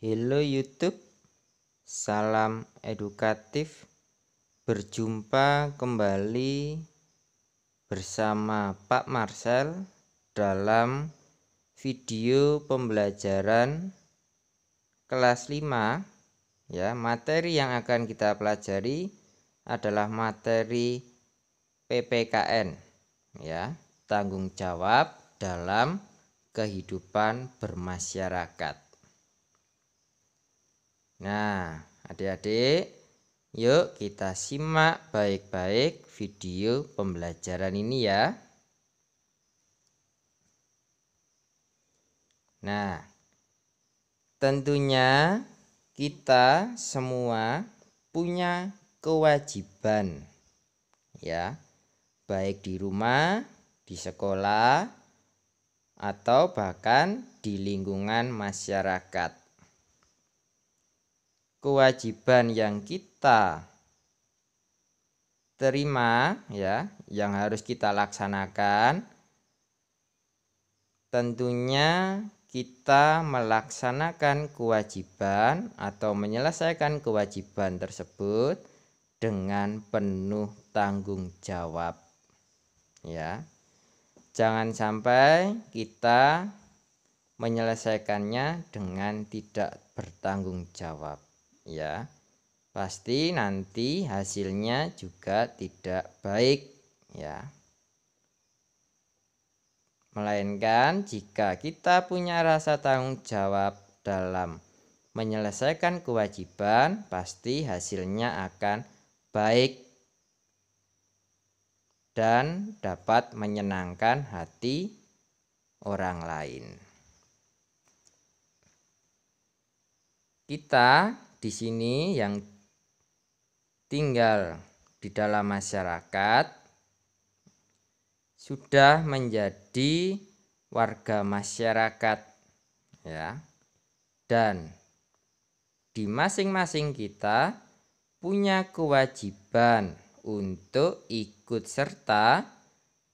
Hello YouTube, salam edukatif. Berjumpa kembali bersama Pak Marcel dalam video pembelajaran kelas 5 ya. Materi yang akan kita pelajari adalah materi PPKN ya, tanggung jawab dalam kehidupan bermasyarakat. Nah, adik-adik, yuk kita simak baik-baik video pembelajaran ini ya. Nah, tentunya kita semua punya kewajiban ya, baik di rumah, di sekolah, atau bahkan di lingkungan masyarakat. Kewajiban yang kita terima ya, yang harus kita laksanakan, tentunya kita melaksanakan kewajiban atau menyelesaikan kewajiban tersebut dengan penuh tanggung jawab ya. Jangan sampai kita menyelesaikannya dengan tidak bertanggung jawab ya, pasti nanti hasilnya juga tidak baik ya. Melainkan jika kita punya rasa tanggung jawab dalam menyelesaikan kewajiban, pasti hasilnya akan baik dan dapat menyenangkan hati orang lain. Kita di sini yang tinggal di dalam masyarakat sudah menjadi warga masyarakat ya, dan di masing-masing kita punya kewajiban untuk ikut serta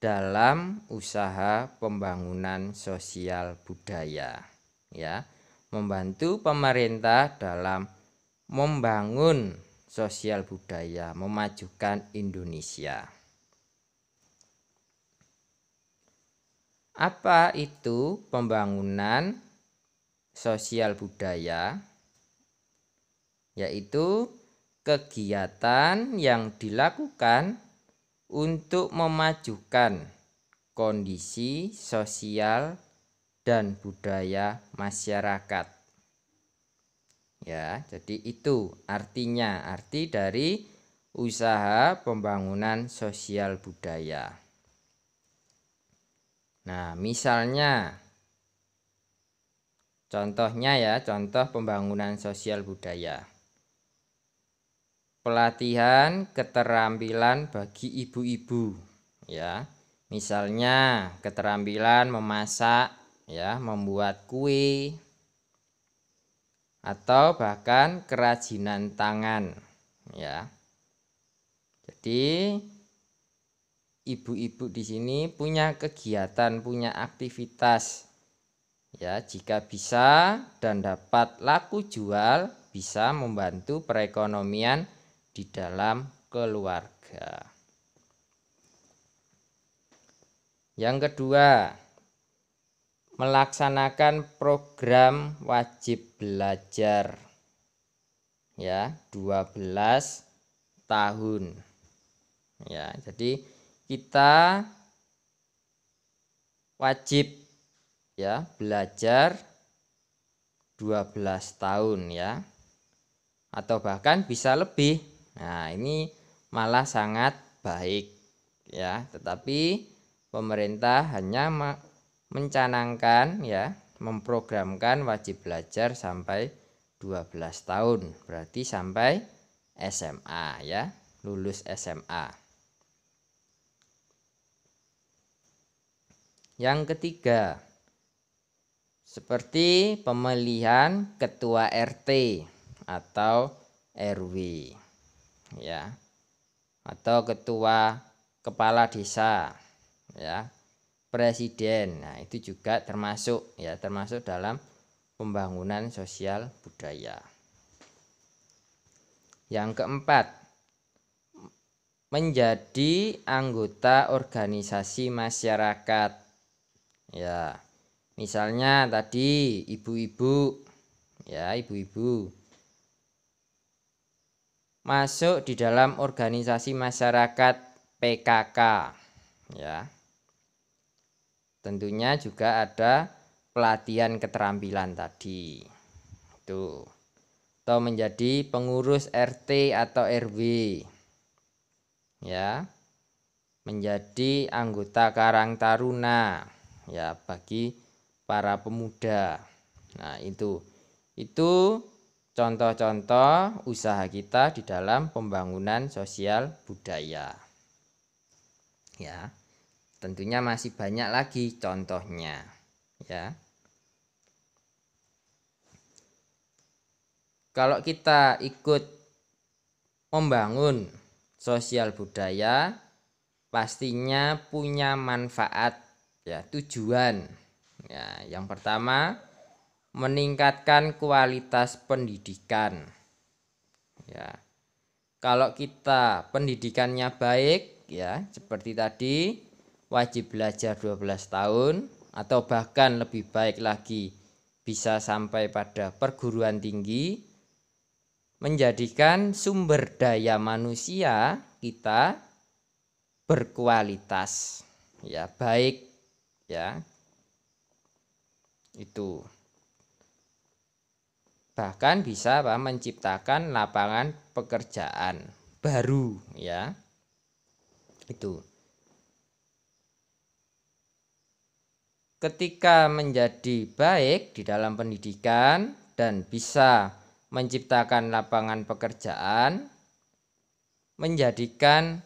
dalam usaha pembangunan sosial budaya ya, membantu pemerintah dalam membangun sosial budaya, memajukan Indonesia. Apa itu pembangunan sosial budaya? Yaitu kegiatan yang dilakukan untuk memajukan kondisi sosial dan budaya masyarakat. Ya, jadi itu artinya, arti dari usaha pembangunan sosial budaya. Nah, misalnya contohnya ya, contoh pembangunan sosial budaya. Pelatihan keterampilan bagi ibu-ibu ya. Misalnya keterampilan memasak ya, membuat kue, atau bahkan kerajinan tangan ya. Jadi ibu-ibu di sini punya kegiatan, punya aktivitas ya, jika bisa dan dapat laku jual, bisa membantu perekonomian di dalam keluarga. Yang kedua, melaksanakan program wajib belajar ya, 12 tahun ya. Jadi kita wajib ya belajar 12 tahun ya, atau bahkan bisa lebih. Nah, ini malah sangat baik ya, tetapi pemerintah hanya mencanangkan ya, memprogramkan wajib belajar sampai 12 tahun, berarti sampai SMA ya, lulus SMA. Yang ketiga, seperti pemilihan ketua RT atau RW ya, atau ketua kepala desa ya, presiden. Nah, itu juga termasuk ya, termasuk dalam pembangunan sosial budaya. Yang keempat, menjadi anggota organisasi masyarakat. Ya, misalnya tadi ibu-ibu, ya ibu-ibu masuk di dalam organisasi masyarakat PKK, ya. Tentunya juga ada pelatihan keterampilan tadi. Itu. Atau menjadi pengurus RT atau RW. Ya. Menjadi anggota Karang Taruna, ya, bagi para pemuda. Nah, itu contoh-contoh usaha kita di dalam pembangunan sosial budaya. Ya. Tentunya masih banyak lagi contohnya, ya. Kalau kita ikut membangun sosial budaya, pastinya punya manfaat, ya, tujuan. Ya, yang pertama, meningkatkan kualitas pendidikan. Ya. Kalau kita pendidikannya baik, ya, seperti tadi wajib belajar 12 tahun atau bahkan lebih baik lagi bisa sampai pada perguruan tinggi, menjadikan sumber daya manusia kita berkualitas, ya, baik, ya. Itu bahkan bisa menciptakan lapangan pekerjaan baru, ya. Itu ketika menjadi baik di dalam pendidikan dan bisa menciptakan lapangan pekerjaan, menjadikan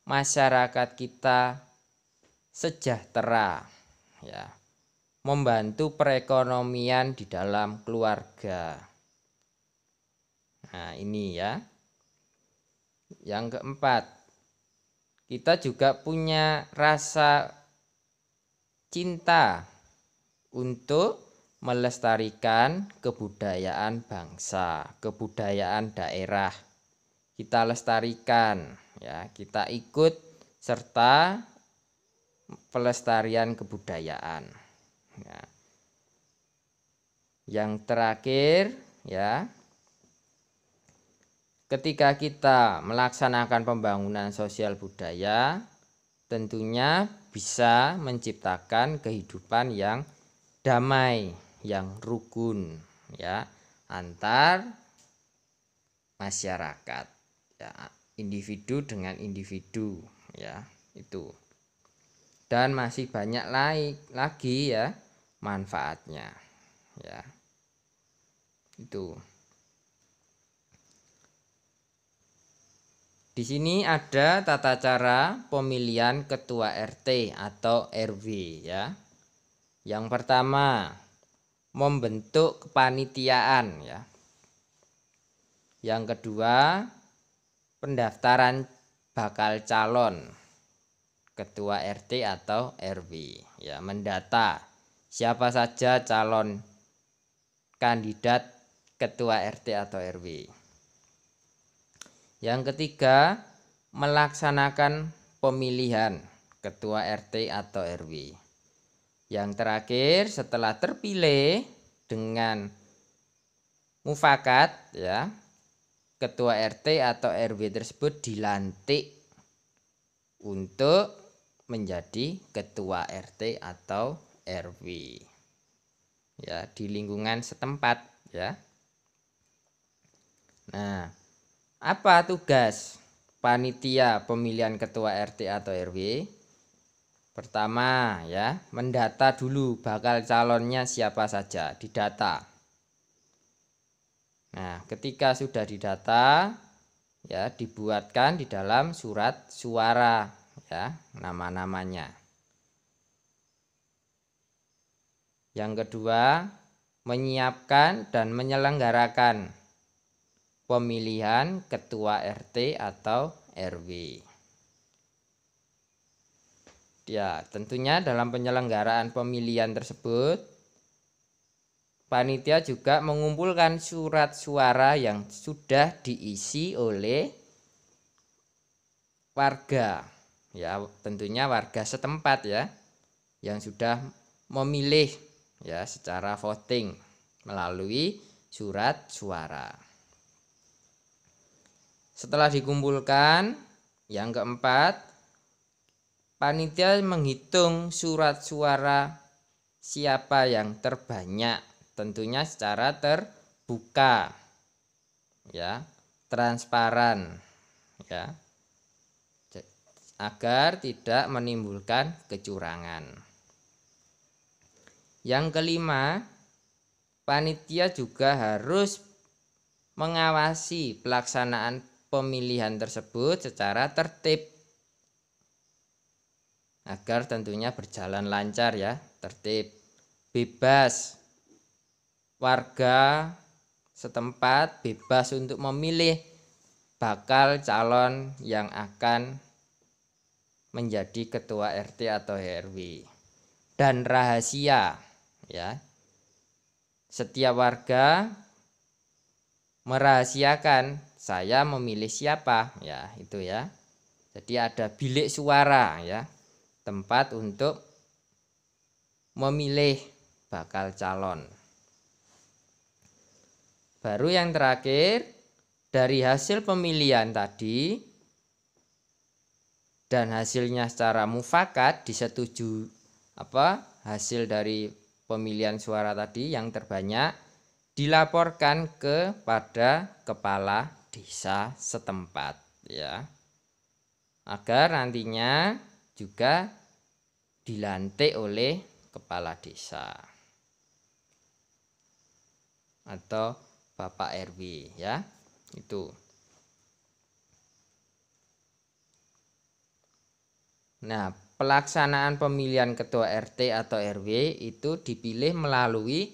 masyarakat kita sejahtera, ya, membantu perekonomian di dalam keluarga. Nah, ini ya. Yang keempat, kita juga punya rasa cinta untuk melestarikan kebudayaan bangsa, kebudayaan daerah. Kita lestarikan, ya, kita ikut serta pelestarian kebudayaan. Ya. Yang terakhir, ya, ketika kita melaksanakan pembangunan sosial budaya, tentunya bisa menciptakan kehidupan yang damai, yang rukun, ya, antar masyarakat, ya, individu dengan individu, ya, itu. Dan masih banyak lagi, ya, manfaatnya, ya. Itu. Di sini ada tata cara pemilihan ketua RT atau RW, ya. Yang pertama, membentuk kepanitiaan, ya. Yang kedua, pendaftaran bakal calon ketua RT atau RW, ya, mendata siapa saja calon kandidat ketua RT atau RW. Yang ketiga, melaksanakan pemilihan ketua RT atau RW. Yang terakhir, setelah terpilih dengan mufakat, ya, ketua RT atau RW tersebut dilantik untuk menjadi ketua RT atau RW, ya, di lingkungan setempat, ya. Nah, apa tugas panitia pemilihan ketua RT atau RW? Pertama, ya, mendata dulu bakal calonnya siapa saja, didata. Nah, ketika sudah didata, ya, dibuatkan di dalam surat suara, ya, nama-namanya. Yang kedua, menyiapkan dan menyelenggarakan pemilihan ketua RT atau RW. Ya, tentunya dalam penyelenggaraan pemilihan tersebut panitia juga mengumpulkan surat suara yang sudah diisi oleh warga, ya tentunya warga setempat ya, yang sudah memilih ya secara voting melalui surat suara. Setelah dikumpulkan, yang keempat, panitia menghitung surat suara siapa yang terbanyak, tentunya secara terbuka ya, transparan ya, agar tidak menimbulkan kecurangan. Yang kelima, panitia juga harus mengawasi pelaksanaan pemilihan tersebut secara tertib agar tentunya berjalan lancar ya, tertib, bebas. Warga setempat bebas untuk memilih bakal calon yang akan menjadi ketua RT atau RW, dan rahasia ya. Setiap warga merahasiakan saya memilih siapa ya, itu ya. Jadi ada bilik suara ya, tempat untuk memilih bakal calon. Baru yang terakhir, dari hasil pemilihan tadi dan hasilnya secara mufakat disetujui, hasil dari pemilihan suara tadi yang terbanyak dilaporkan kepada kepala desa setempat ya, agar nantinya juga dilantik oleh kepala desa atau Bapak RW ya, itu. Nah, pelaksanaan pemilihan ketua RT atau RW itu dipilih melalui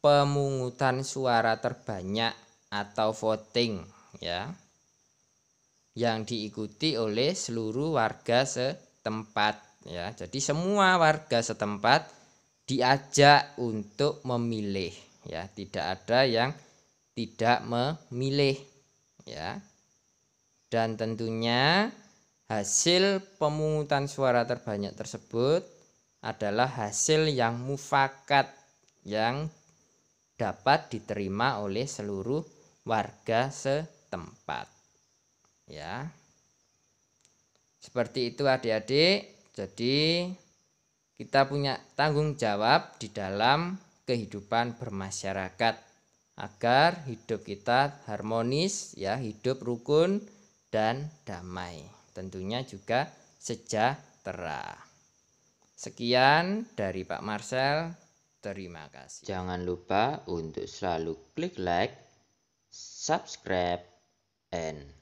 pemungutan suara terbanyak atau voting ya, yang diikuti oleh seluruh warga setempat ya. Jadi semua warga setempat diajak untuk memilih ya, tidak ada yang tidak memilih ya. Dan tentunya hasil pemungutan suara terbanyak tersebut adalah hasil yang mufakat yang dapat diterima oleh seluruh warga setempat ya. Seperti itu adik-adik. Jadi kita punya tanggung jawab di dalam kehidupan bermasyarakat agar hidup kita harmonis ya, hidup rukun dan damai. Tentunya juga sejahtera. Sekian dari Pak Marcel, terima kasih. Jangan lupa untuk selalu klik like, subscribe, and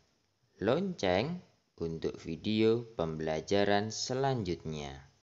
lonceng untuk video pembelajaran selanjutnya.